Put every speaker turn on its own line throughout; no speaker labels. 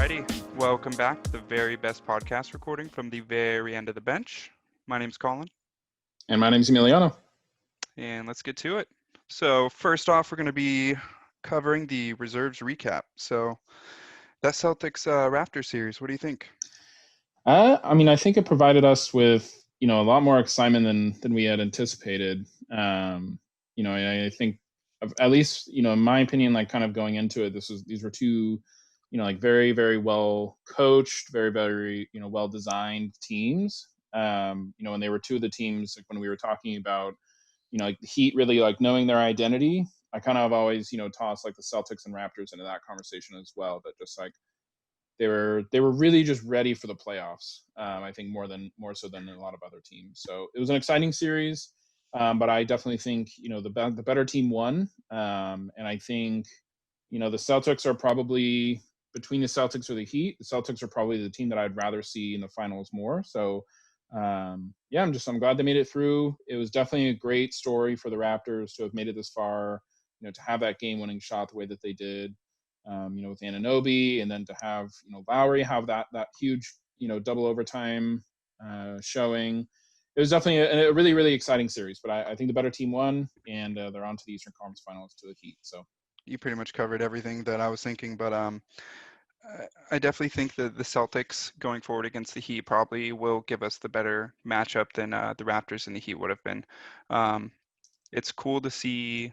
Alrighty, welcome back to the very best podcast recording from the very end of the bench. My name's Collin,
And my name's Emiliano.
and let's get to it. So first off, we're going to be covering the reserves recap. So that Celtics Raptors series, what do you think?
I think it provided us with, a lot more excitement than we had anticipated. I think at least, in my opinion, like kind of going into it, these were two, like very, very well coached, very, very, well designed teams. And they were two of the teams like when we were talking about, like the Heat really like knowing their identity. I kind of always, toss like the Celtics and Raptors into that conversation as well. That just like they were really just ready for the playoffs. I think more so than a lot of other teams. So it was an exciting series, but I definitely think the better team won, and I think the Celtics are probably between the Celtics or the Heat. The Celtics are probably the team that I'd rather see in the finals more. So I'm glad they made it through. It was definitely a great story for the Raptors to have made it this far. To have that game-winning shot the way that they did. With Anunoby, and then to have Lowry have that huge double overtime showing. It was definitely a really really exciting series. But I think the better team won, and they're on to the Eastern Conference Finals to the Heat. So
You pretty much covered everything that I was thinking, but I definitely think that the Celtics going forward against the Heat probably will give us the better matchup than the Raptors and the Heat would have been. Um, it's cool to see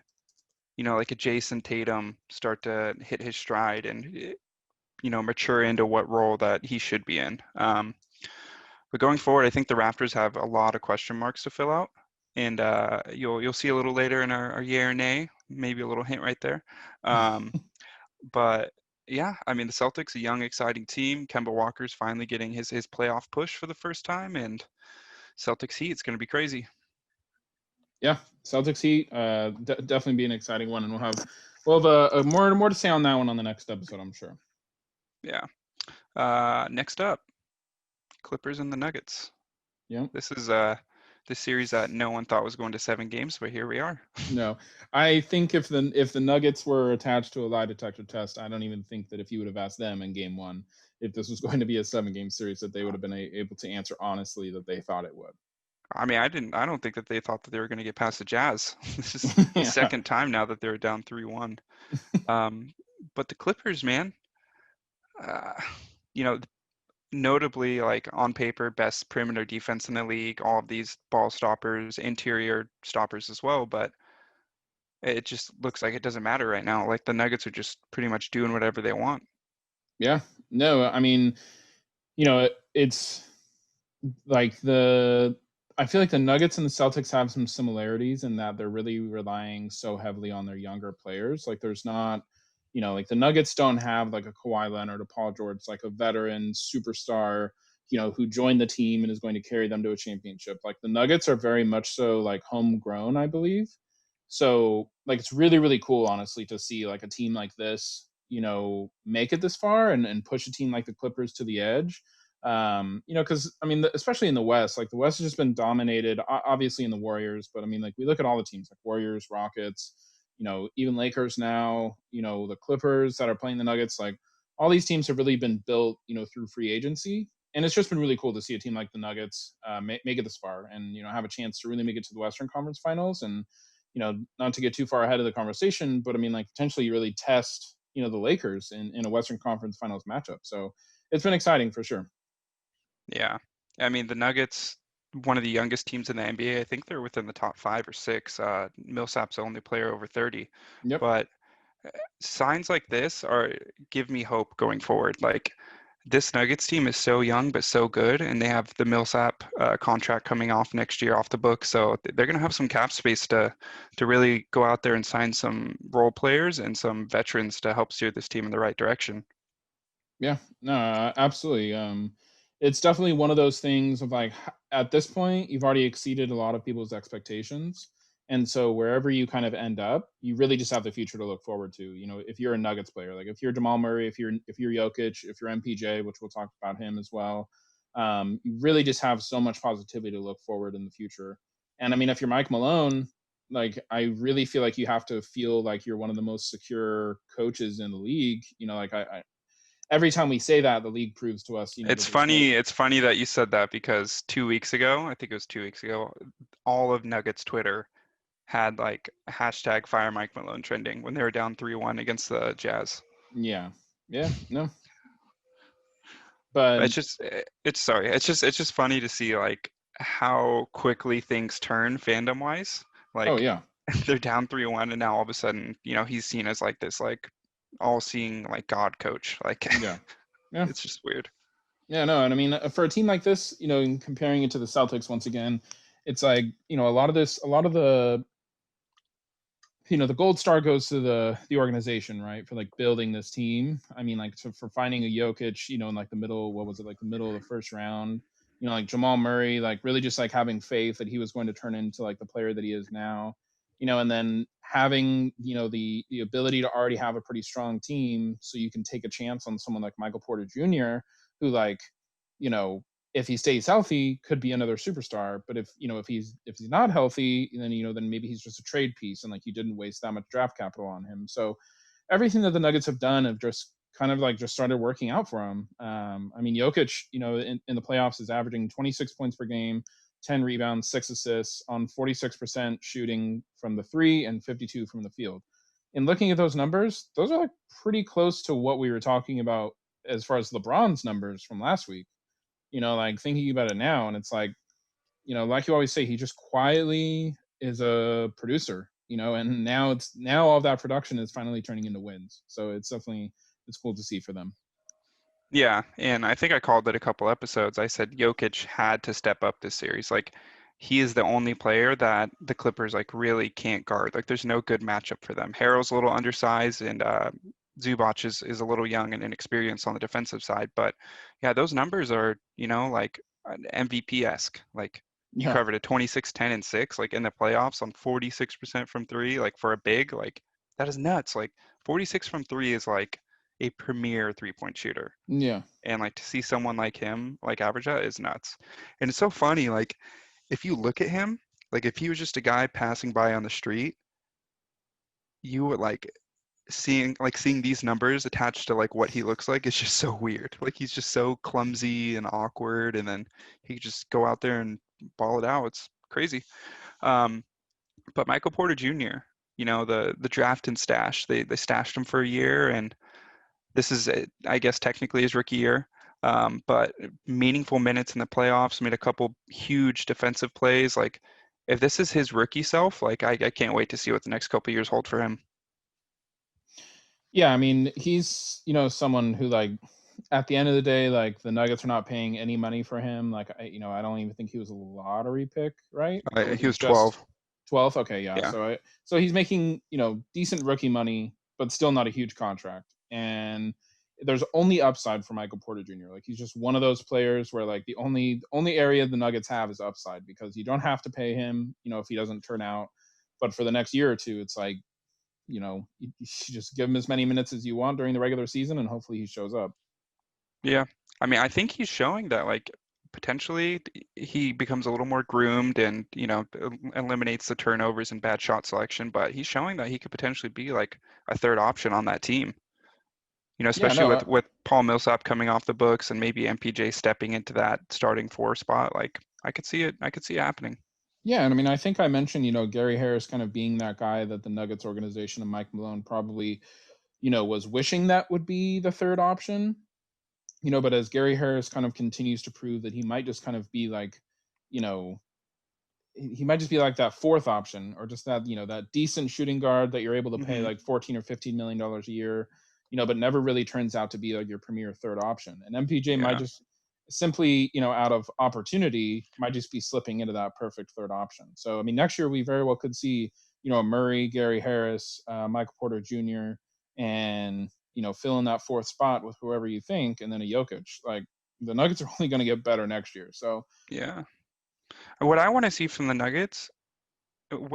like a Jason Tatum start to hit his stride and, mature into what role that he should be in. But going forward, I think the Raptors have a lot of question marks to fill out. And you'll see a little later in our yay or nay, maybe a little hint right there. But yeah, I mean, the Celtics, a young, exciting team. Kemba Walker's finally getting his playoff push for the first time. And Celtics Heat, it's going to be crazy.
yeah, Celtics Heat definitely be an exciting one, and we'll have a more to say on that one on the next episode, I'm sure.
Yeah. Next up, Clippers and the Nuggets.
Yeah.
This is the series that no one thought was going to 7 games, but here we are.
No, I think if the Nuggets were attached to a lie detector test, I don't even think that if you would have asked them in Game 1 if this was going to be a 7-game series, that they would have been able to answer honestly that they thought it would.
I mean, I don't think that they thought that they were going to get past the Jazz. This is the
Yeah.
second time now that they're down 3-1. But the Clippers, man, uh, you know, notably like on paper, best perimeter defense in the league. All of these ball stoppers, interior stoppers as well. But it just looks like it doesn't matter right now. Like the Nuggets are just pretty much doing whatever they want.
Yeah. No, I mean, it's like I feel like the Nuggets and the Celtics have some similarities in that they're really relying so heavily on their younger players. Like there's not, like the Nuggets don't have like a Kawhi Leonard or Paul George, like a veteran superstar, who joined the team and is going to carry them to a championship. Like the Nuggets are very much so like homegrown, I believe. So like it's really, really cool, honestly, to see like a team like this, make it this far and push a team like the Clippers to the edge. Because I mean, especially in the West, like the West has just been dominated, obviously in the Warriors, but I mean, like we look at all the teams like Warriors, Rockets, even Lakers now, the Clippers that are playing the Nuggets, like all these teams have really been built, through free agency. And it's just been really cool to see a team like the Nuggets make it this far and, have a chance to really make it to the Western Conference Finals. And, not to get too far ahead of the conversation, but I mean, like potentially you really test, the Lakers in a Western Conference Finals matchup. So it's been exciting for sure.
Yeah. I mean, the Nuggets, one of the youngest teams in the NBA. I think they're within the top 5 or 6. Millsap's the only player over 30.
Yep.
But signs like this give me hope going forward. Like this Nuggets team is so young but so good, and they have the Millsap contract coming off next year off the book, so they're going to have some cap space to really go out there and sign some role players and some veterans to help steer this team in the right direction.
Yeah, no, absolutely. It's definitely one of those things of like at this point, you've already exceeded a lot of people's expectations. And so wherever you kind of end up, you really just have the future to look forward to. If you're a Nuggets player, like if you're Jamal Murray, if you're Jokic, if you're MPJ, which we'll talk about him as well, you really just have so much positivity to look forward in the future. And I mean, if you're Mike Malone, like I really feel like you have to feel like you're one of the most secure coaches in the league. Like every time we say that, the league proves to us, that
It's
there's no.
funny. It's funny that you said that because 2 weeks ago, I think it was 2 weeks ago, all of Nuggets Twitter had like hashtag Fire Mike Malone trending when they were down 3-1 against the Jazz.
Yeah, yeah, no, but
It's just funny to see like how quickly things turn fandom wise.
oh
Like
yeah,
they're down 3-1 and now all of a sudden, he's seen as like this like all-seeing like God coach. Like
yeah, yeah.
it's just weird.
Yeah, no, and I mean, for a team like this, in comparing it to the Celtics once again, it's like, a lot of the gold star goes to the organization, right, for like building this team. I mean, like, for finding a Jokic, in like the middle, what was it, like the middle of the first round, like Jamal Murray, like really just like having faith that he was going to turn into like the player that he is now, and then having the ability to already have a pretty strong team, so you can take a chance on someone like Michael Porter Jr., who, like, you know if he stays healthy, could be another superstar. But if he's not healthy, then maybe he's just a trade piece, and like you didn't waste that much draft capital on him. So everything that the Nuggets have done have just kind of like just started working out for him. I mean, Jokic, in the playoffs is averaging 26 points per game, 10 rebounds, 6 assists on 46% shooting from the three and 52 from the field. And looking at those numbers, those are like pretty close to what we were talking about as far as LeBron's numbers from last week. Like thinking about it now, and it's like you always say, he just quietly is a producer, and now all of that production is finally turning into wins. So it's cool to see for them.
Yeah, and I think I called it a couple episodes. I said Jokic had to step up this series. Like he is the only player that the Clippers like really can't guard. Like there's no good matchup for them. Harrell's a little undersized and Zubac is a little young and inexperienced on the defensive side. But yeah, those numbers are, like MVP-esque. Like you
Yeah,
covered a 26, 10, and 6 like in the playoffs on 46% from three, like for a big, like that is nuts. Like 46 from three is like a premier three-point shooter.
yeah,
And like to see someone like him like average that is nuts. And it's so funny, like if you look at him, like if he was just a guy passing by on the street, you would like seeing these numbers attached to like what he looks like is just so weird. Like he's just so clumsy and awkward, and then he could just go out there and ball it out. It's crazy. Um, but Michael Porter Jr., the draft and stash, they stashed him for a year, and this is, I guess, technically his rookie year, but meaningful minutes in the playoffs, made a couple huge defensive plays. Like, if this is his rookie self, like, I can't wait to see what the next couple years hold for him.
yeah. I mean, he's someone who, like, at the end of the day, like, the Nuggets are not paying any money for him. Like, I don't even think he was a lottery pick, right? Or was
He
he
was
just
12.
12? Okay, yeah.
Yeah.
So he's making decent rookie money, but still not a huge contract. And there's only upside for Michael Porter Jr. Like, he's just one of those players where, like, the only area the Nuggets have is upside, because you don't have to pay him, if he doesn't turn out. But for the next year or two, it's like, you should just give him as many minutes as you want during the regular season, and hopefully he shows up.
Yeah. I mean, I think he's showing that, like, potentially he becomes a little more groomed and, eliminates the turnovers and bad shot selection, but he's showing that he could potentially be like a third option on that team.
Yeah,
Especially
no,
with Paul Millsap coming off the books and maybe MPJ stepping into that starting four spot. Like I could see it. I could see it happening.
yeah, and I mean, I think I mentioned, Gary Harris kind of being that guy that the Nuggets organization and Mike Malone probably, was wishing that would be the third option. But as Gary Harris kind of continues to prove that he might just kind of be like, you know, he might just be like that fourth option, or just that, that decent shooting guard that you're able to pay
Hmm.
like 14 or 15 million dollars a year, but never really turns out to be like your premier third option. And MPJ might
Yeah.
just simply, out of opportunity, might just be slipping into that perfect third option. So I mean, next year we very well could see, Murray, Gary Harris, Michael Porter Jr., and fill in that fourth spot with whoever you think, and then a Jokic. Like, the Nuggets are only going to get better next year. So
Yeah. What I want to see from the Nuggets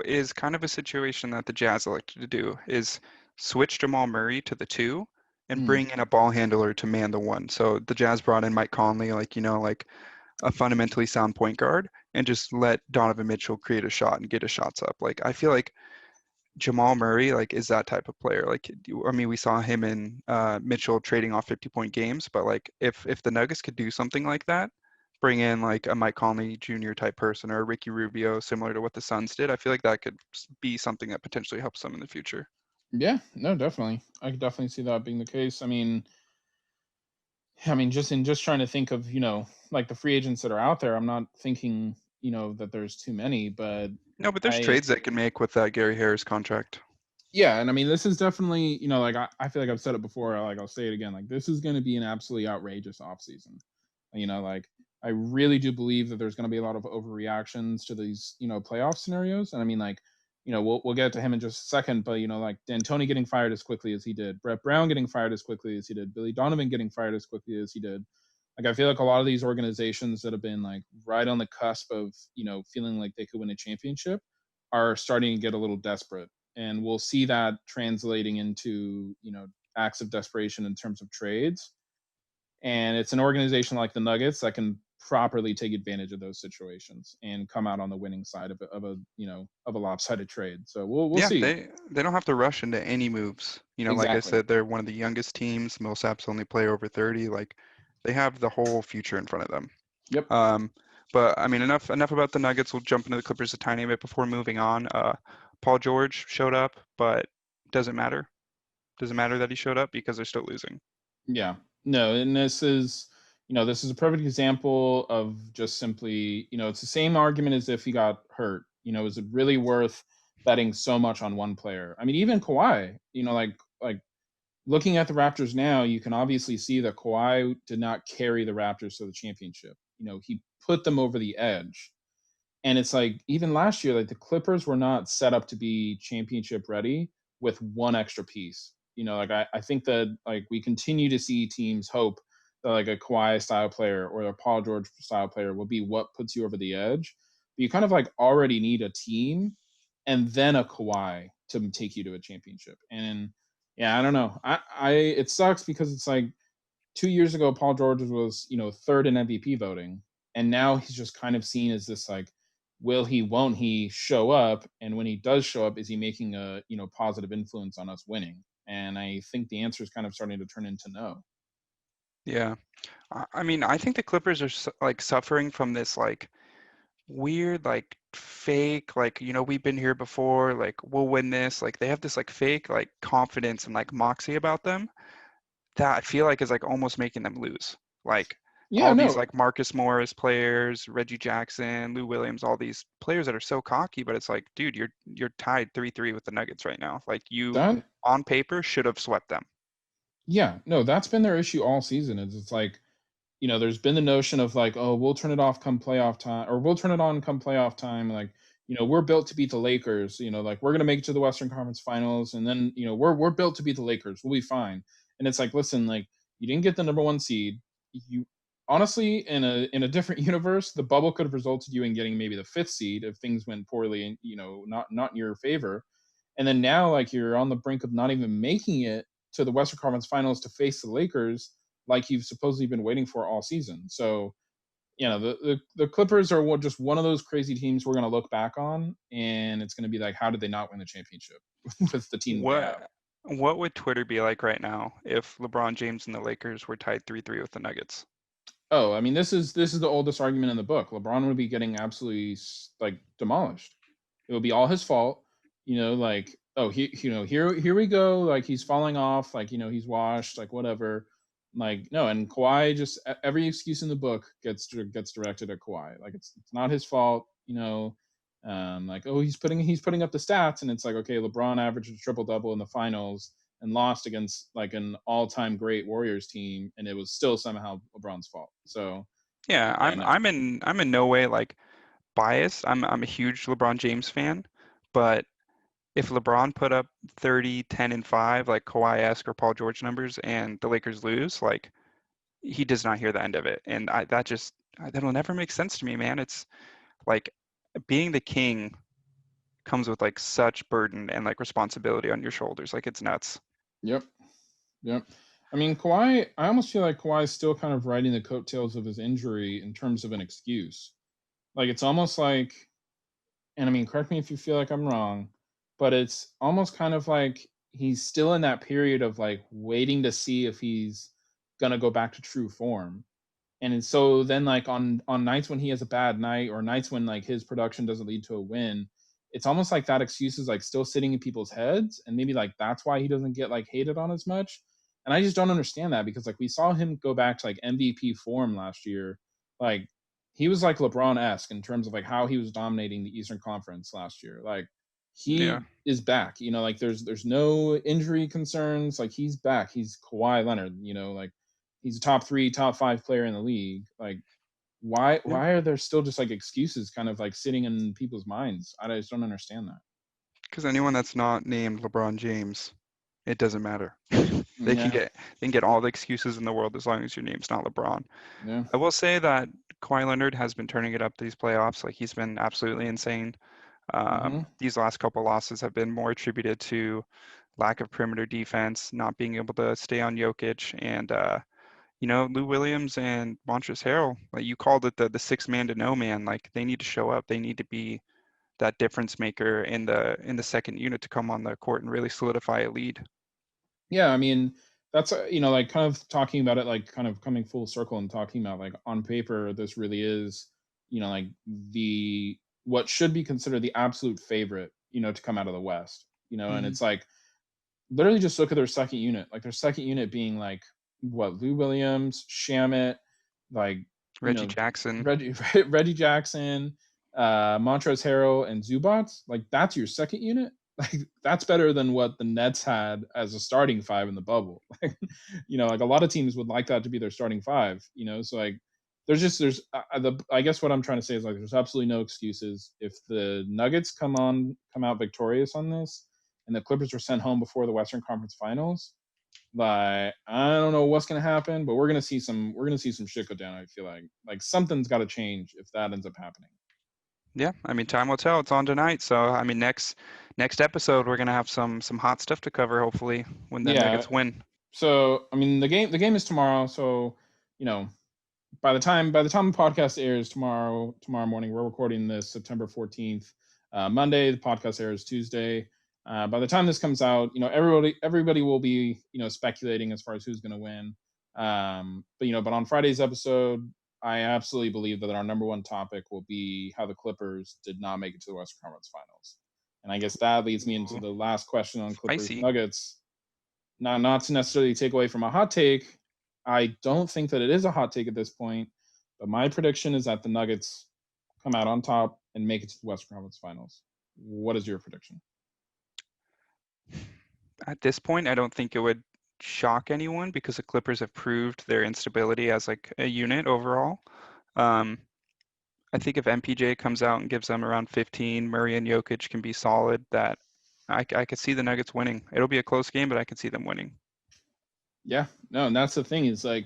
is kind of a situation that the Jazz elected to do is switch Jamal Murray to the two and
mm,
bring in a ball handler to man the one. So the Jazz brought in Mike Conley, like, like a fundamentally sound point guard, and just let Donovan Mitchell create a shot and get his shots up. Like I feel like Jamal Murray, like, is that type of player. Like, I mean, we saw him and Mitchell trading off 50-point games, but like, if the Nuggets could do something like that, bring in like a Mike Conley Jr. type person or a Ricky Rubio, similar to what the Suns did, I feel like that could be something that potentially helps them in the future.
Yeah, no, definitely. I could definitely see that being the case. I mean, just trying to think of, like the free agents that are out there. I'm not thinking, that there's too many, but
No, but there's
I
trades they can make with that Gary Harris contract.
yeah, and I mean, this is definitely, like I feel like I've said it before, like I'll say it again. Like this is going to be an absolutely outrageous offseason. Like I really do believe that there's going to be a lot of overreactions to these, playoff scenarios. And I mean, like, we'll get to him in just a second, but like D'Antoni getting fired as quickly as he did, Brett Brown getting fired as quickly as he did, Billy Donovan getting fired as quickly as he did. Like I feel like a lot of these organizations that have been like right on the cusp of, feeling like they could win a championship are starting to get a little desperate, and we'll see that translating into acts of desperation in terms of trades. And it's an organization like the Nuggets that can properly take advantage of those situations and come out on the winning side of a lopsided trade. So we'll
Yeah,
see.
they don't have to rush into any moves. Like I
Exactly.
said, they're one of the youngest teams. Millsaps only play over 30. Like, they have the whole future in front of them.
Yep.
Um, but I mean, enough about the Nuggets. We'll jump into the Clippers a tiny bit before moving on. Paul George showed up, but doesn't matter. Doesn't matter that he showed up because they're still losing.
Yeah. No, and this is a perfect example of just simply, it's the same argument as if he got hurt. Is it really worth betting so much on one player? I mean, even Kawhi, like looking at the Raptors now, you can obviously see that Kawhi did not carry the Raptors to the championship. He put them over the edge. And it's like even last year, like the Clippers were not set up to be championship ready with one extra piece. Like I think that like we continue to see teams hope that like a Kawhi style player or a Paul George style player will be what puts you over the edge. But you kind of like already need a team and then a Kawhi to take you to a championship. And yeah, I don't know. I it sucks because it's like 2 years ago, Paul George was, third in MVP voting. And now he's just kind of seen as this like, will he, won't he show up? And when he does show up, is he making a, positive influence on us winning? And I think the answer is kind of starting to turn into no.
Yeah. I mean, I think the Clippers are like suffering from this like weird, like fake, like, we've been here before, like we'll win this. Like they have this like fake like confidence and like moxie about them that I feel like is like almost making them lose. Like
Yeah,
all these
no,
like Marcus Morris players, Reggie Jackson, Lou Williams, all these players that are so cocky, but it's like, dude, you're tied 3-3 with the Nuggets right now. Like you
that
on paper should have swept them.
yeah, no, that's been their issue all season. Is it's like, there's been the notion of like, oh, we'll turn it off come playoff time, or we'll turn it on come playoff time. Like, we're built to beat the Lakers. Like we're gonna make it to the Western Conference Finals, and then we're built to beat the Lakers. We'll be fine. And it's like, listen, like you didn't get the number one seed. You honestly, in a different universe, the bubble could have resulted you in getting maybe the fifth seed if things went poorly and not in your favor. And then now, like you're on the brink of not even making it to the Western Conference Finals to face the Lakers like you've supposedly been waiting for all season. So, the Clippers are just one of those crazy teams we're going to look back on, and it's going to be like, how did they not win the championship with the team that they have?
What would Twitter be like right now if LeBron James and the Lakers were tied 3-3 with the Nuggets?
Oh, I mean, this is the oldest argument in the book. LeBron would be getting absolutely like demolished. It would be all his fault. Like, oh, here we go. Like he's falling off. Like he's washed. Like whatever. Like no, and Kawhi just every excuse in the book gets directed at Kawhi. Like it's not his fault. Like oh he's putting up the stats, and it's like okay, LeBron averaged a triple double in the finals and lost against like an all-time great Warriors team, and it was still somehow LeBron's fault. So
Yeah,
yeah,
I'm
no,
I'm in I'm in no way like biased. I'm a huge LeBron James fan, but if LeBron put up 30, 10, and 5 like Kawhi-esque or Paul George numbers and the Lakers lose, like he does not hear the end of it. And that'll never make sense to me, man. It's like being the king comes with like such burden and like responsibility on your shoulders. Like it's nuts.
yep, yep. I mean, Kawhi. I almost feel like Kawhi is still kind of riding the coattails of his injury in terms of an excuse. Like it's almost like, and I mean, correct me if you feel like I'm wrong. but it's almost kind of like he's still in that period of like waiting to see if he's gonna go back to true form. And so then like on nights when he has a bad night or nights when like his production doesn't lead to a win, it's almost like that excuse is like still sitting in people's heads, and maybe like that's why he doesn't get like hated on as much. And I just don't understand that because like we saw him go back to like MVP form last year. Like he was like LeBron-esque in terms of like how he was dominating the Eastern Conference last year. Like
Yeah,
he is back, like there's no injury concerns. Like he's back. He's Kawhi Leonard, like he's a top 3, top 5 player in the league. Like why
yeah.
why are there still just like excuses kind of like sitting in people's minds? I just don't understand that.
Because anyone that's not named LeBron James, it doesn't matter. They can
Yeah,
get all the excuses in the world as long as your name's not LeBron.
yeah.
I will say that Kawhi Leonard has been turning it up these playoffs. Like he's been absolutely insane.
Hmm.
These last couple losses have been more attributed to lack of perimeter defense, not being able to stay on Jokic, and Lou Williams and Montrezl Harrell. Like you called it the six man to no man. Like they need to show up. They need to be that difference maker in the second unit to come on the court and really solidify a lead.
Yeah, I mean, that's like kind of talking about it, like kind of coming full circle and talking about like on paper, this really is, like the what should be considered the absolute favorite, to come out of the West, and
Hmm.
it's like literally just look at their second unit, like their second unit being like what Lou Williams, Shamit, like you
Reggie
know
Jackson.
Reggie Reggie Jackson, Montrezl Harrell, and Zubats. Like that's your second unit. Like that's better than what the Nets had as a starting five in the bubble. Like like a lot of teams would like that to be their starting five. So like I guess what I'm trying to say is like there's absolutely no excuses if the Nuggets come out victorious on this and the Clippers were sent home before the Western Conference Finals. Like I don't know what's gonna happen, but we're gonna see some shit go down. I feel like something's got to change if that ends up happening.
Yeah, I mean, time will tell. It's on tonight, so I mean, next episode we're gonna have some hot stuff to cover. Hopefully, when the
Yeah.
Nuggets win.
So I mean the game is tomorrow. So you know by the time the podcast airs tomorrow morning, we're recording this September 14th, Monday. The podcast airs Tuesday. By the time this comes out, everybody will be speculating as far as who's going to win. But on Friday's episode, I absolutely believe that our number one topic will be how the Clippers did not make it to the Western Conference Finals. And I guess that leads me into
Ooh,
the last question on Clippers
spicy.
Nuggets. Not to necessarily take away from a hot take. I don't think that it is a hot take at this point, but my prediction is that the Nuggets come out on top and make it to the Western Conference Finals. What is your prediction?
At this point, I don't think it would shock anyone because the Clippers have proved their instability as like a unit overall. Um, I think if MPJ comes out and gives them around 15, Murray and Jokic can be solid. That I could see the Nuggets winning. It'll be a close game, but I could see them winning.
Yeah, no, and that's the thing is like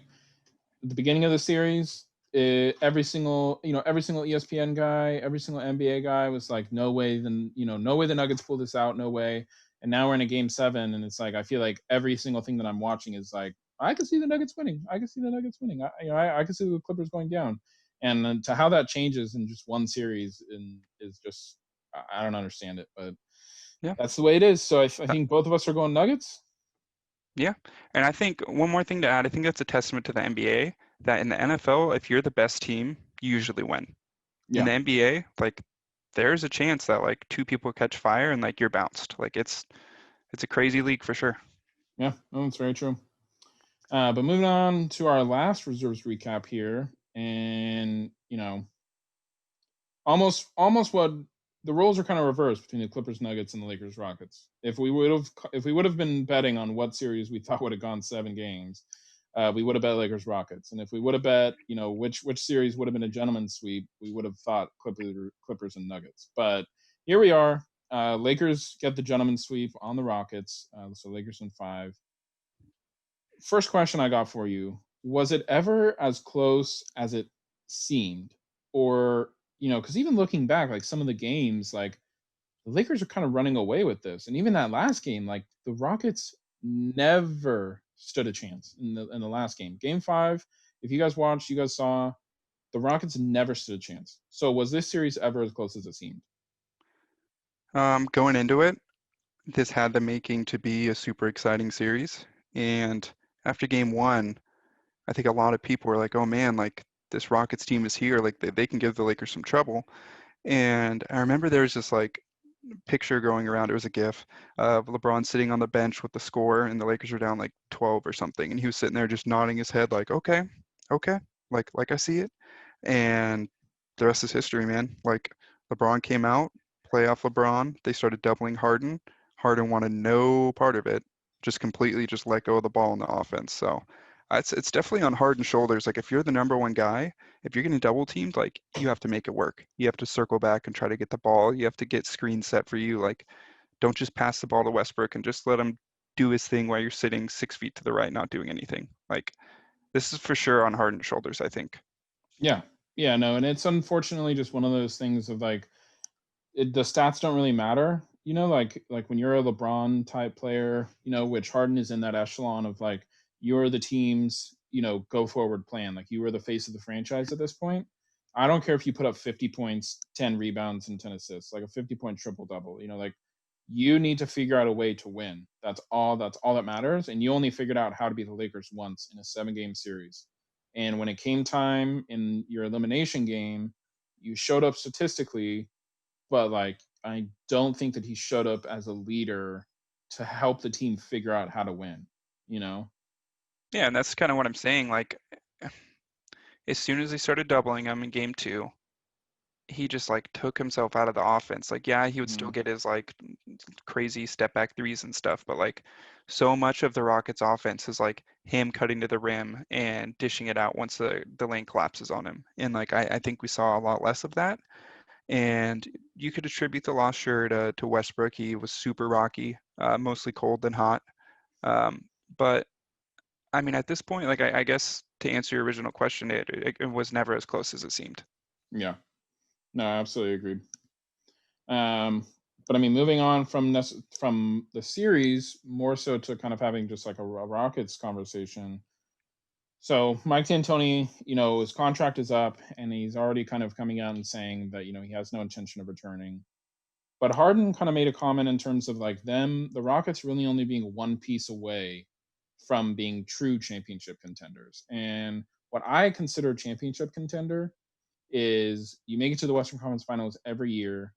at the beginning of the series, every single ESPN guy, every single NBA guy was like, no way, no way the Nuggets pull this out, no way. And now we're in a game seven, and it's like I feel like every single thing that I'm watching is like I can see the Nuggets winning. I can see the Nuggets winning. I can see the Clippers going down, and then to how that changes in just one series is just I don't understand it, but
Yeah.
that's the way it is. So I
Uh,
think both of us are going Nuggets.
Yeah. And I think one more thing to add, I think that's a testament to the NBA that in the NFL, if you're the best team, you usually win. In
Yeah,
the NBA, like there's a chance that like two people catch fire and like you're bounced. Like it's a crazy league for sure.
yeah, no, that's very true. But moving on to our last reserves recap here, and almost what the roles are kind of reversed between the Clippers, Nuggets, and the Lakers, Rockets. If we would have been betting on what series we thought would have gone 7 games, we would have bet Lakers, Rockets, and if we would have bet which series would have been a gentleman's sweep, we would have thought Clippers and Nuggets. But here we are. Lakers get the gentleman's sweep on the Rockets, so Lakers in 5. First question I got for you: was it ever as close as it seemed, or because even looking back, like some of the games, like the Lakers are kind of running away with this, and even that last game, like the Rockets never stood a chance in the last game, Game 5. If you guys watched, you guys saw the Rockets never stood a chance. So was this series ever as close as it seemed?
Going into it, this had the making to be a super exciting series. And after game one, I think a lot of people were like, oh man, like this Rockets team is here. Like they can give the Lakers some trouble. And I remember there was this like picture going around. It was a GIF of LeBron sitting on the bench with the score, and the Lakers were down like 12 or something, and he was sitting there just nodding his head like, okay, okay, like I see it. And the rest is history, man. Like LeBron came out, playoff LeBron. They started doubling Harden. Harden wanted no part of it. Just completely just let go of the ball in the offense. So it's definitely on Harden's shoulders. Like if you're the number one guy, if you're getting double teamed, like you have to make it work. You have to circle back and try to get the ball. You have to get screens set for you. Like don't just pass the ball to Westbrook and just let him do his thing while you're sitting 6 feet to the right, not doing anything. Like this is for sure on Harden's shoulders, I think.
Yeah. Yeah, no, and it's unfortunately just one of those things of like the stats don't really matter. Like when you're a LeBron type player, which Harden is in that echelon of like you're the team's, go forward plan. Like you were the face of the franchise at this point. I don't care if you put up 50 points, 10 rebounds, and 10 assists, like a 50-point triple double. Like you need to figure out a way to win. That's all that matters. And you only figured out how to beat the Lakers once in a 7-game series. And when it came time in your elimination game, you showed up statistically, but like I don't think that he showed up as a leader to help the team figure out how to win, you know?
Yeah, and that's kind of what I'm saying. Like as soon as they started doubling him in game two, he just like took himself out of the offense. Like, yeah, he would still
Mhm.
get his like crazy step back threes and stuff, but like so much of the Rockets offense is like him cutting to the rim and dishing it out once the lane collapses on him. And like I think we saw a lot less of that. And you could attribute the loss sure to Westbrook. He was super rocky, mostly cold than hot. Um, but I mean, at this point, like I guess to answer your original question, it was never as close as it seemed.
Yeah. No, I absolutely agreed. Um, but I mean, moving on from the series, more so to kind of having just like a Rockets conversation. So Mike D'Antoni, his contract is up, and he's already kind of coming out and saying that he has no intention of returning. But Harden kind of made a comment in terms of like the Rockets really only being one piece away from being true championship contenders. And what I consider a championship contender is you make it to the Western Conference Finals every year,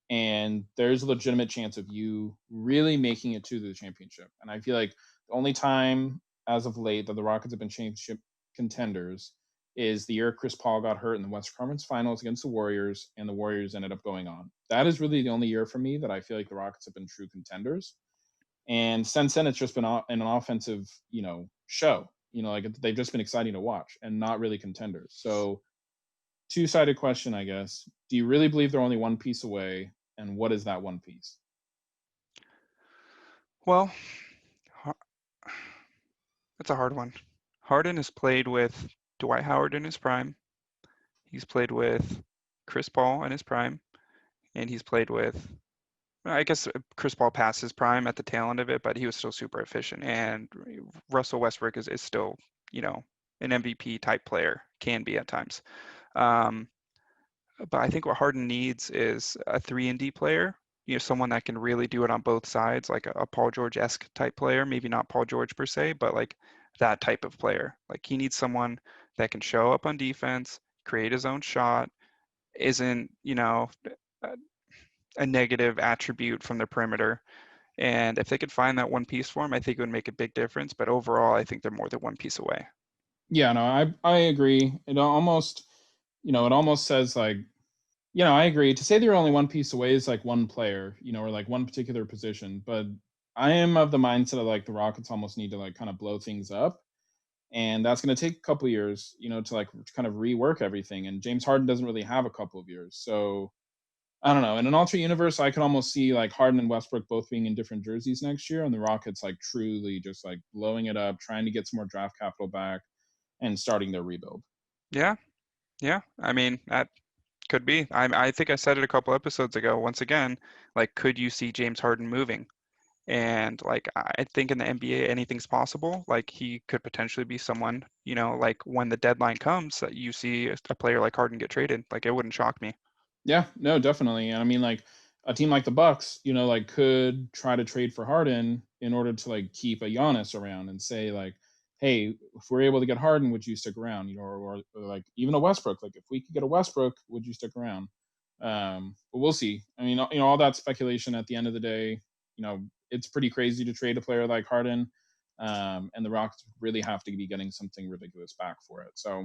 and there's a legitimate chance of you really making it to the championship. And I feel like the only time as of late that the Rockets have been championship contenders is the year Chris Paul got hurt in the Western Conference Finals against the Warriors, and the Warriors ended up going on. That is really the only year for me that I feel like the Rockets have been true contenders. And since then, it's just been an offensive, show. Like they've just been exciting to watch and not really contenders. So two-sided question, I guess. Do you really believe they're only one piece away? And what is that one piece?
Well, Har- that's a hard one. Harden has played with Dwight Howard in his prime. He's played with Chris Paul in his prime, and he's played with, I guess, Chris Paul passed his prime at the tail end of it, but he was still super efficient. And Russell Westbrook is still, you know, an MVP type player, can be at times. Um, but I think what Harden needs is a 3 and D player, someone that can really do it on both sides, like a Paul George-esque type player, maybe not Paul George per se, but like that type of player. Like he needs someone that can show up on defense, create his own shot, isn't, a a negative attribute from the perimeter. And if they could find that one piece for him, I think it would make a big difference. But overall, I think they're more than one piece away.
Yeah, no, I agree. It almost says like, I agree. To say they're only one piece away is like one player, or like one particular position. But I am of the mindset of like the Rockets almost need to like kind of blow things up. And that's going to take a couple years, to like kind of rework everything. And James Harden doesn't really have a couple of years. So I don't know. In an alternate universe, I could almost see like Harden and Westbrook both being in different jerseys next year, and the Rockets like truly just like blowing it up, trying to get some more draft capital back, and starting their rebuild.
Yeah, yeah. I mean, that could be. I think I said it a couple episodes ago. Once again, like, could you see James Harden moving? And like, I think in the NBA, anything's possible. Like, he could potentially be someone, like when the deadline comes, that you see a player like Harden get traded. Like, it wouldn't shock me.
Yeah, no, definitely. And I mean, like, a team like the Bucks, like could try to trade for Harden in order to like keep a Giannis around and say like, hey, if we're able to get Harden, would you stick around? Or like even a Westbrook, like if we could get a Westbrook, would you stick around? But we'll see. I mean, all that speculation at the end of the day, it's pretty crazy to trade a player like Harden. And the Rockets really have to be getting something ridiculous back for it. So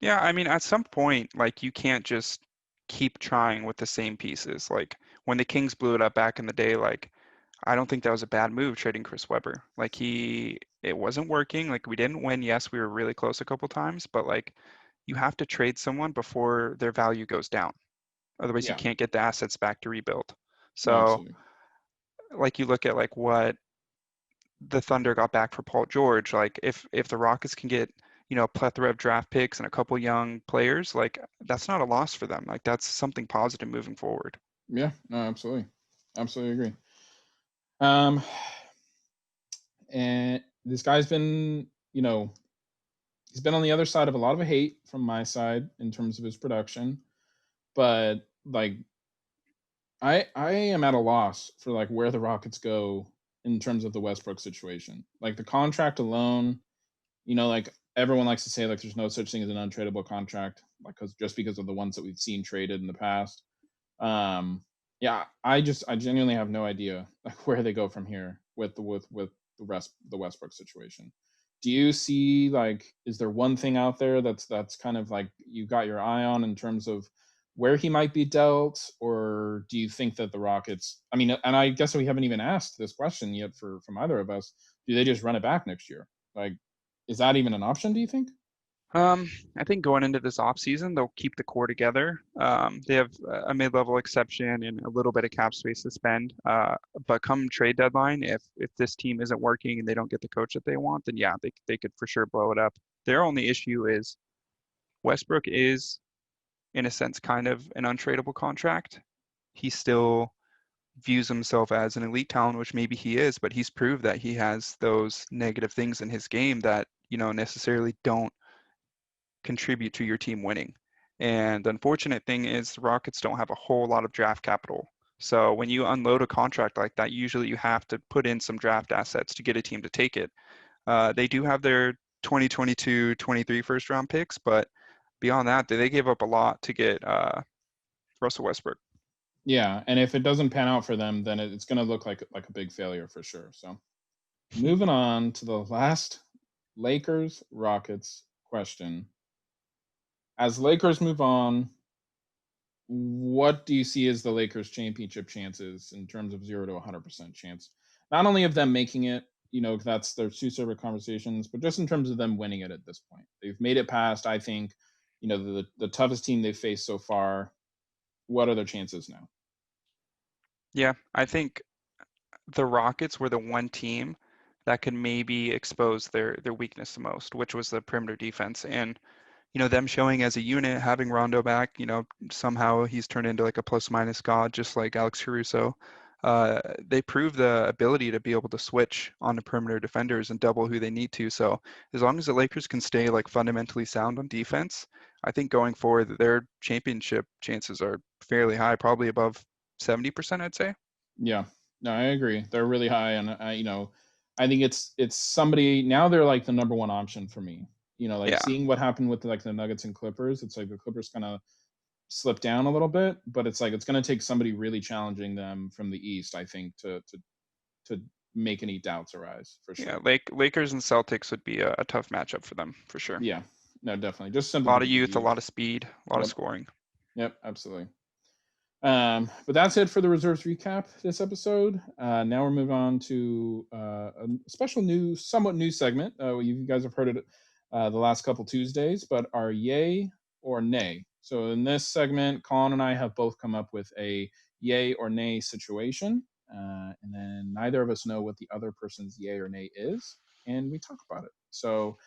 Yeah, I mean, at some point, like you can't just keep trying with the same pieces. Like when the Kings blew it up back in the day, like I don't think that was a bad move trading Chris Webber. Like it wasn't working. Like we didn't win. Yes, we were really close a couple times, but like you have to trade someone before their value goes down. Otherwise, you
yeah,
can't get the assets back to rebuild.
no,
So,
absolutely.
like you look at like what the Thunder got back for Paul George, like if the Rockets can get, a plethora of draft picks and a couple young players, like that's not a loss for them. Like that's something positive moving forward.
Yeah, no, absolutely. Absolutely agree. Um, and this guy's been, he's been on the other side of a lot of hate from my side in terms of his production, but like I am at a loss for like where the Rockets go in terms of the Westbrook situation. Like the contract alone, like everyone likes to say like there's no such thing as an untradeable contract, like because of the ones that we've seen traded in the past. Um, yeah, I genuinely have no idea like where they go from here with the Westbrook situation. Do you see like is there one thing out there that's kind of like you got your eye on in terms of where he might be dealt, or do you think that the Rockets? I mean, and I guess we haven't even asked this question yet from either of us. Do they just run it back next year? Like, is that even an option? Do you think?
Um, I think going into this offseason, they'll keep the core together. They have a mid-level exception and a little bit of cap space to spend. But come trade deadline, if this team isn't working and they don't get the coach that they want, then yeah, they could for sure blow it up. Their only issue is Westbrook is, in a sense, kind of an untradeable contract. He still views himself as an elite talent, which maybe he is, but he's proved that he has those negative things in his game that, necessarily don't contribute to your team winning. And the unfortunate thing is the Rockets don't have a whole lot of draft capital. So when you unload a contract like that, usually you have to put in some draft assets to get a team to take it. They do have their 2022, 23 first round picks, but beyond that, they gave up a lot to get Russell Westbrook.
Yeah, and if it doesn't pan out for them, then it's going to look like a big failure for sure. So moving on to the last Lakers Rockets question. As Lakers move on, what do you see as the Lakers championship chances in terms of 0 to 100% chance? Not only of them making it, that's there's two separate conversations, but just in terms of them winning it at this point. They've made it past, I think, the toughest team they've faced so far. What are their chances now?
Yeah, I think the Rockets were the one team that could maybe expose their weakness the most, which was the perimeter defense. And them showing as a unit, having Rondo back, somehow he's turned into like a plus minus god, just like Alex Caruso. They prove the ability to be able to switch on the perimeter defenders and double who they need to. So as long as the Lakers can stay like fundamentally sound on defense, I think going forward their championship chances are fairly high, probably above 70%, I'd say.
Yeah, no, I agree. They're really high, and I think it's somebody now. They're like the number one option for me. Like
Yeah.
seeing what happened with like the Nuggets and Clippers. It's like the Clippers kind of slipped down a little bit, but it's like it's going to take somebody really challenging them from the East. I think to make any doubts arise for
Yeah,
sure.
Lakers and Celtics would be a tough matchup for them for sure.
Yeah, no, definitely. Just
A
simply
lot of
because of
youth, a
youth.
lot of speed, a lot of
Yep,
scoring.
yep, absolutely. But that's it for the reserves recap this episode. Now we're moving on to a special new, somewhat new segment. You guys have heard it the last couple Tuesdays, but our yay or nay. So in this segment, Colin and I have both come up with a yay or nay situation, and then neither of us know what the other person's yay or nay is, and we talk about it. So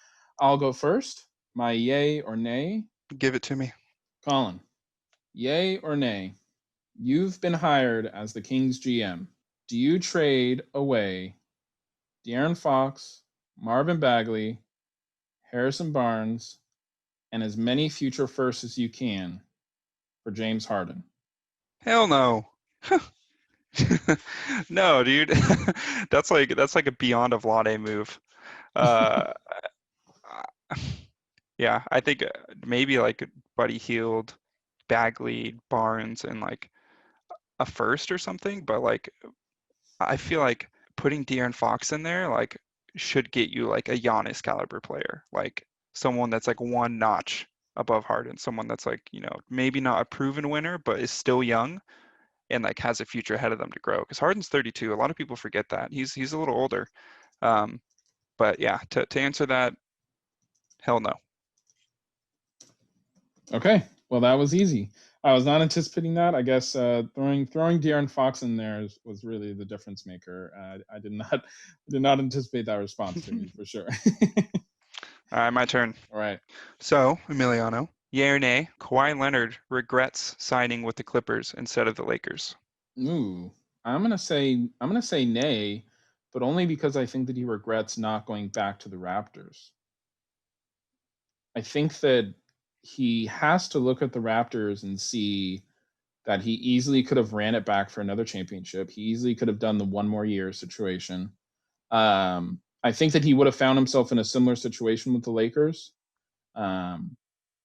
I'll go first. My yay or nay,
Give it to me.
Colin. Yay or nay? You've been hired as the Kings GM. Do you trade away De'Aaron Fox, Marvin Bagley, Harrison Barnes, and as many future firsts as you can for James Harden?
Hell no. No, dude. That's like a beyond a Vlade move. Uh, yeah, I think maybe like Buddy Hield, Bagley, Barnes, and like a first or something. But like, I feel like putting De'Aaron Fox in there like should get you like a Giannis caliber player, like someone that's like one notch above Harden, someone that's like maybe not a proven winner, but is still young and like has a future ahead of them to grow. Because Harden's 32. A lot of people forget that he's a little older. Um, but yeah, to answer that, hell no.
Okay, well that was easy. I was not anticipating that. I guess throwing De'Aaron Fox in there was really the difference maker. I did not did not anticipate that response to me for sure.
All right, my turn.
All right.
So, Emiliano, yay or nay, Kawhi Leonard regrets signing with the Clippers instead of the Lakers.
Ooh, I'm gonna say nay, but only because I think that he regrets not going back to the Raptors. I think that he has to look at the Raptors and see that he easily could have ran it back for another championship. He easily could have done the one more year situation. I think that he would have found himself in a similar situation with the Lakers, um,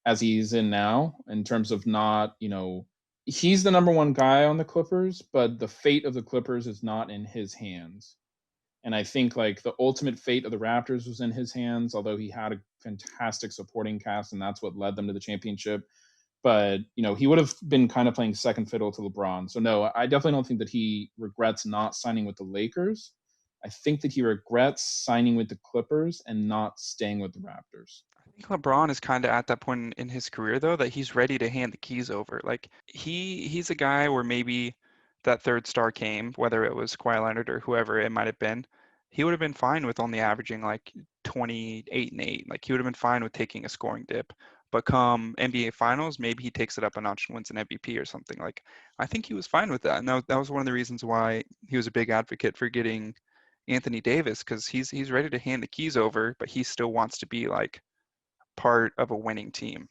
as he's in now, in terms of not, he's the number one guy on the Clippers, but the fate of the Clippers is not in his hands. And I think like the ultimate fate of the Raptors was in his hands, although he had a fantastic supporting cast, and that's what led them to the championship. But he would have been kind of playing second fiddle to LeBron. So no, I definitely don't think that he regrets not signing with the Lakers. I think that he regrets signing with the Clippers and not staying with the Raptors.
I think LeBron is kind of at that point in his career though that he's ready to hand the keys over. Like he's a guy where maybe that third star came, whether it was Kawhi Leonard or whoever it might have been, he would have been fine with only averaging like 28 and 8. Like he would have been fine with taking a scoring dip. But come NBA Finals, maybe he takes it up a notch and wins an MVP or something. Like I think he was fine with that. And that was one of the reasons why he was a big advocate for getting Anthony Davis because he's ready to hand the keys over, but he still wants to be like part of a winning team.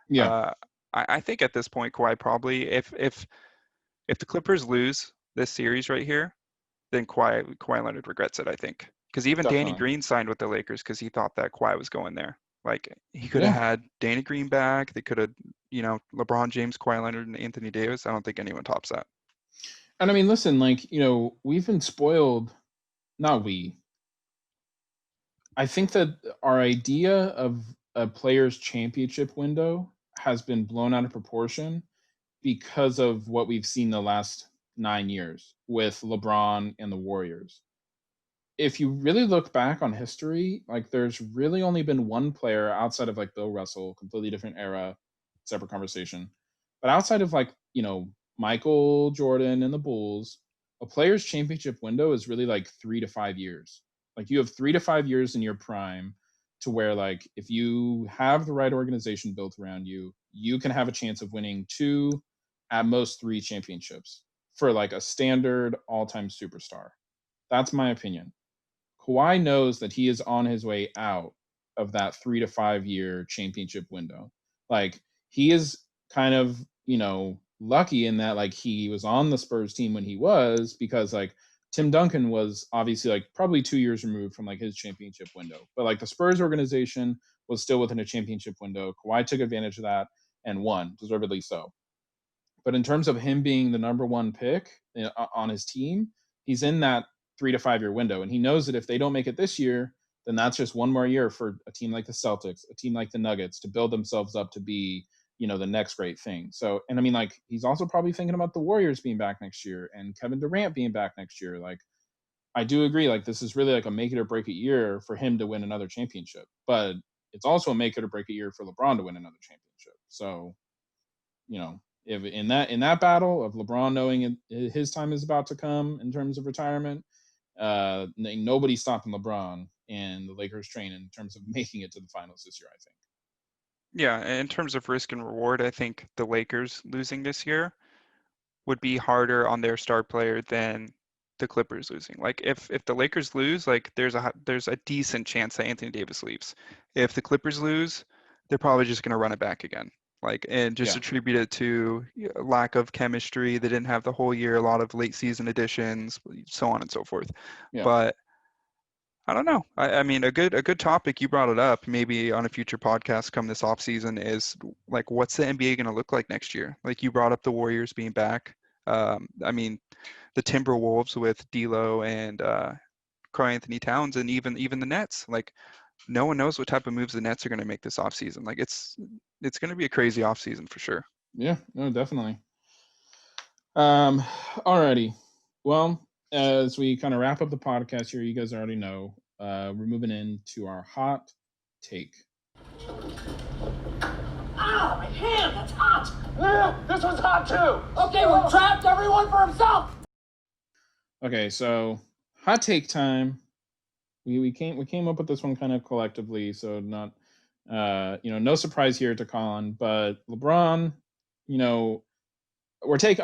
Yeah,
Uh, I think at this point, Kawhi probably if the Clippers lose this series right here, then Kawhi Leonard regrets it. I think because even Danny
definitely.
Green signed with the Lakers because he thought that Kawhi was going there. Like he could have
Yeah.
had Danny Green back. They could have LeBron James, Kawhi Leonard, and Anthony Davis. I don't think anyone tops that.
And I mean, listen, like, we've been spoiled, not we. I think that our idea of a player's championship window has been blown out of proportion because of what we've seen the last 9 years with LeBron and the Warriors. If you really look back on history, like there's really only been one player outside of like Bill Russell, completely different era, separate conversation. But outside of like, Michael Jordan and the Bulls, a player's championship window is really like 3 to 5 years. Like you have 3 to 5 years in your prime to where like if you have the right organization built around you, you can have a chance of winning two, at most three championships for like a standard all-time superstar. That's my opinion. Kawhi knows that he is on his way out of that 3 to 5 year championship window. Like he is kind of, lucky in that like he was on the Spurs team when he was because like Tim Duncan was obviously like probably 2 years removed from like his championship window. But like the Spurs organization was still within a championship window. Kawhi took advantage of that and won, deservedly so. But in terms of him being the number one pick on his team, he's in that 3 to 5 year window. And he knows that if they don't make it this year, then that's just one more year for a team like the Celtics, a team like the Nuggets to build themselves up to be, the next great thing. So, and I mean, like, he's also probably thinking about the Warriors being back next year and Kevin Durant being back next year. Like, I do agree, like, this is really like a make it or break it year for him to win another championship. But it's also a make it or break it year for LeBron to win another championship. So, if in that battle of LeBron knowing his time is about to come in terms of retirement, nobody's stopping LeBron and the Lakers train in terms of making it to the finals this year. I think.
Yeah, in terms of risk and reward, I think the Lakers losing this year would be harder on their star player than the Clippers losing. Like if the Lakers lose, like there's a decent chance that Anthony Davis leaves. If the Clippers lose, they're probably just going to run it back again. like, and just
Yeah.
attribute it to lack of chemistry. They didn't have the whole year, a lot of late season additions, so on and so forth.
Yeah.
But I don't know. I mean, a good topic, you brought it up, maybe on a future podcast come this off season, is like, what's the NBA going to look like next year? Like, you brought up the Warriors being back. I mean, the Timberwolves with D'Lo and Karl Anthony Towns, and even the Nets. Like, no one knows what type of moves the Nets are going to make this offseason. Like, it's going to be a crazy offseason for sure.
Yeah. No, definitely. Um, alrighty. Well, as we kind of wrap up the podcast here, you guys already know we're moving into our hot take.
Ow, my hand, that's hot! This one's hot too! Okay, we're trapped, everyone for himself!
Okay, so hot take time. We came up with this one kind of collectively, so not no surprise here to Colin, but LeBron, you know,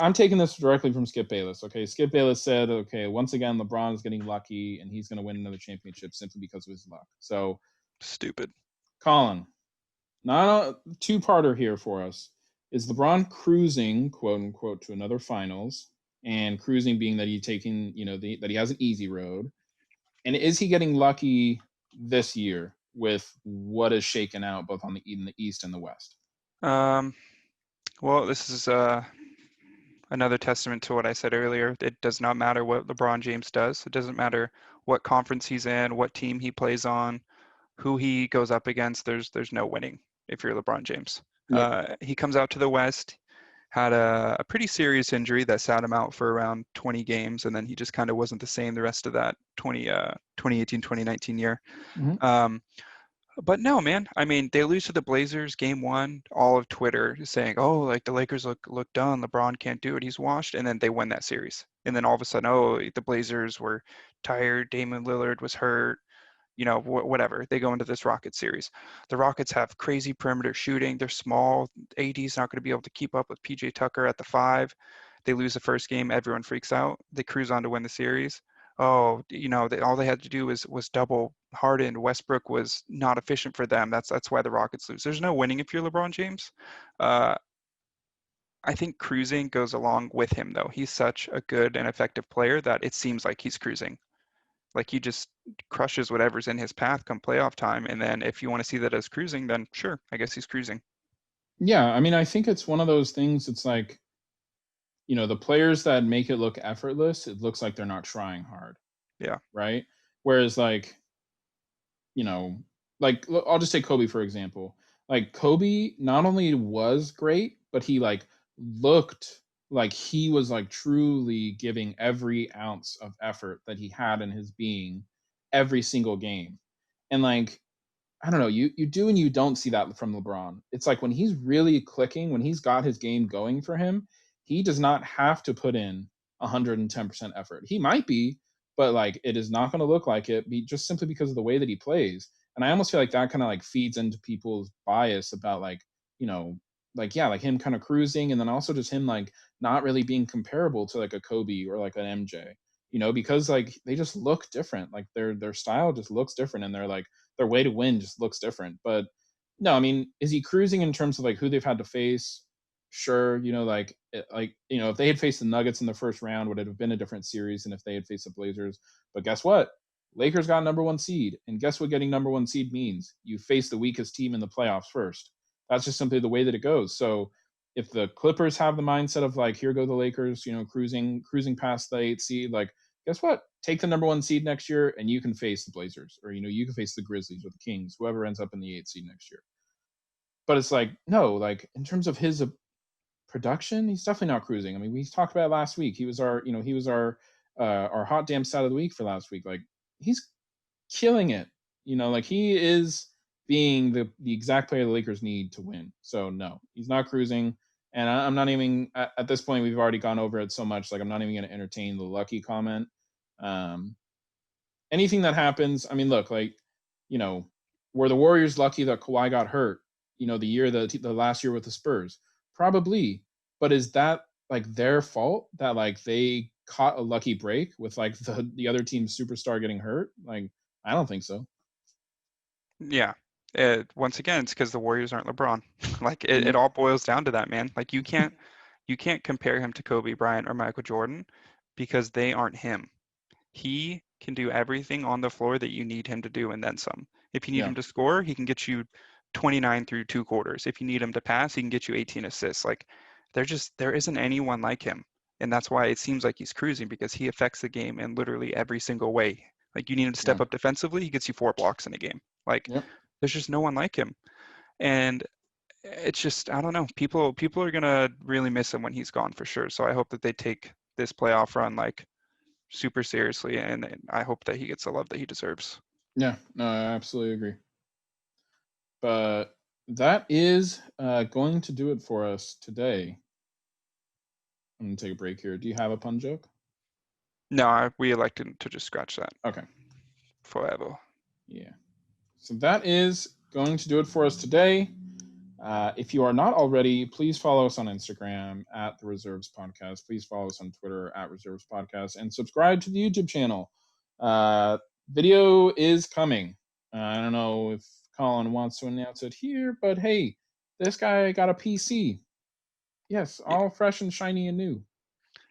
I'm taking this directly from Skip Bayless. Okay, Skip Bayless said, okay, once again LeBron is getting lucky and he's going to win another championship simply because of his luck. So
Stupid.
Colin, not a two-parter here for us. Is LeBron cruising, quote unquote, to another finals? And cruising being that he's taking, that he has an easy road. And is he getting lucky this year with what is shaken out both in the East and the West?
Um, well, this is another testament to what I said earlier. It does not matter what LeBron James does. It doesn't matter what conference he's in, what team he plays on, who he goes up against. There's no winning if you're LeBron James.
Yep.
He comes out to the West, had a pretty serious injury that sat him out for around 20 games, and then he just kind of wasn't the same the rest of that 2018, 2019 year.
Hmm.
Um, but no, man. I mean, they lose to the Blazers game one. All of Twitter is saying, "Oh, like the Lakers look done. LeBron can't do it. He's washed." And then they win that series. And then all of a sudden, oh, the Blazers were tired. Damian Lillard was hurt. Whatever. They go into this Rockets series. The Rockets have crazy perimeter shooting. They're small. AD's not going to be able to keep up with PJ Tucker at the five. They lose the first game. Everyone freaks out. They cruise on to win the series. Oh, all they had to do was double Harden. Westbrook was not efficient for them. That's why the Rockets lose. There's no winning if you're LeBron James. Uh, I think cruising goes along with him, though. He's such a good and effective player that it seems like he's cruising. Like, he just crushes whatever's in his path come playoff time. And then if you want to see that as cruising, then sure, I guess he's cruising.
Yeah, I mean, I think it's one of those things. It's like, the players that make it look effortless, it looks like they're not trying hard,
Yeah.
right? Whereas, like, you know, I'll just take Kobe for example. Like Kobe not only was great, but he like looked like he was like truly giving every ounce of effort that he had in his being every single game. And like I don't know, you do and you don't see that from LeBron. It's like when he's really clicking, when he's got his game going for him, he does not have to put in 110% effort. He might be, but like it is not going to look like it just simply because of the way that he plays. And I almost feel like that kind of like feeds into people's bias about like, you know, like yeah, like him kind of cruising and then also just him like not really being comparable to like a Kobe or like an MJ. Because like they just look different. Like their style just looks different and they're like their way to win just looks different. But no, I mean, is he cruising in terms of like who they've had to face? Sure, if they had faced the Nuggets in the first round, would it have been a different series than if they had faced the Blazers? But guess what? Lakers got number one seed, and guess what? Getting number one seed means you face the weakest team in the playoffs first. That's just simply the way that it goes. So if the Clippers have the mindset of like, here go the Lakers, cruising past the eight seed, like guess what? Take the number one seed next year, and you can face the Blazers, or you can face the Grizzlies or the Kings, whoever ends up in the eighth seed next year. But it's like no, like in terms of his production, he's definitely not cruising. I mean, we talked about it last week. He was our hot damn stat of the week for last week. Like he's killing it. Like he is being the exact player the Lakers need to win. So no, he's not cruising. And I'm not even at this point. We've already gone over it so much. Like I'm not even going to entertain the lucky comment. Um, Anything that happens, I mean, look, like, you know, were the Warriors lucky that Kawhi got hurt? The last year with the Spurs, probably. But is that like their fault that like they caught a lucky break with like the other team's superstar getting hurt? Like, I don't think so.
Yeah. Once again, it's because the Warriors aren't LeBron. Like it
Yep.
all boils down to that, man. Like you can't compare him to Kobe Bryant or Michael Jordan because they aren't him. He can do everything on the floor that you need him to do and then some. If you need
Yeah.
him to score, he can get you 29 through 2 quarters. If you need him to pass, he can get you 18 assists. Like there isn't anyone like him. And that's why it seems like he's cruising because he affects the game in literally every single way. Like you need him to
Yeah.
step up defensively, he gets you 4 blocks in a game. Like
Yep.
there's just no one like him. And it's just I don't know. People are gonna really miss him when he's gone for sure. So I hope that they take this playoff run like super seriously, and I hope that he gets the love that he deserves.
Yeah. No, I absolutely agree. But that is going to do it for us today. I'm gonna take a break here. Do you have a pun joke?
No, we elected to just scratch that
Okay.
forever.
Yeah. So that is going to do it for us today. If you are not already, please follow us on Instagram at the Reserves Podcast. Please follow us on Twitter at Reserves Podcast and subscribe to the YouTube channel. Video is coming. I don't know if Colin wants to announce it here, but hey, this guy got a PC. Yes,
Yeah.
all fresh and shiny and new.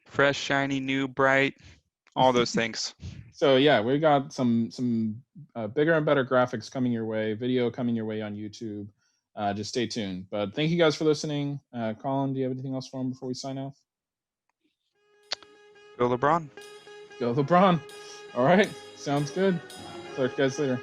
Fresh, shiny, new, bright, all those things.
So yeah, we got some bigger and better graphics coming your way, video coming your way on YouTube. Just stay tuned. But thank you guys for listening. Colin, do you have anything else for him before we sign off?
Go LeBron.
Go LeBron. All right, sounds good. Talk to you guys later.